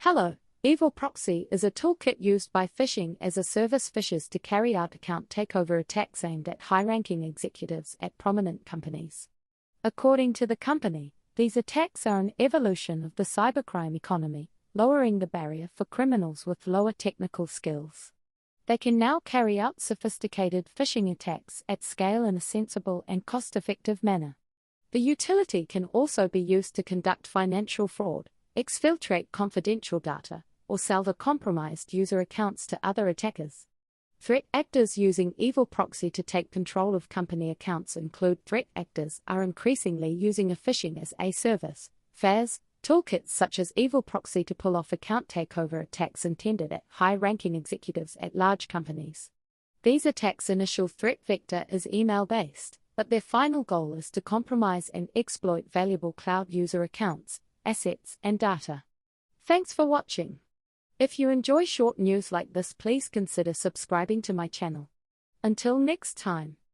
Hello, EvilProxy is a toolkit used by Phishing as a service phishers to carry out account takeover attacks aimed at high-ranking executives at prominent companies. According to the company, these attacks are an evolution of the cybercrime economy, lowering the barrier for criminals with lower technical skills. They can now carry out sophisticated phishing attacks at scale in a sensible and cost-effective manner. The utility can also be used to conduct financial fraud, exfiltrate confidential data, or sell the compromised user accounts to other attackers. Threat actors using EvilProxy to take control of company accounts include threat actors are increasingly using a phishing as a service, FAS, toolkits such as EvilProxy to pull off account takeover attacks intended at high-ranking executives at large companies. These attacks' initial threat vector is email-based, but their final goal is to compromise and exploit valuable cloud user accounts, assets, and data. Thanks for watching. If you enjoy short news like this, please consider subscribing to my channel. Until next time.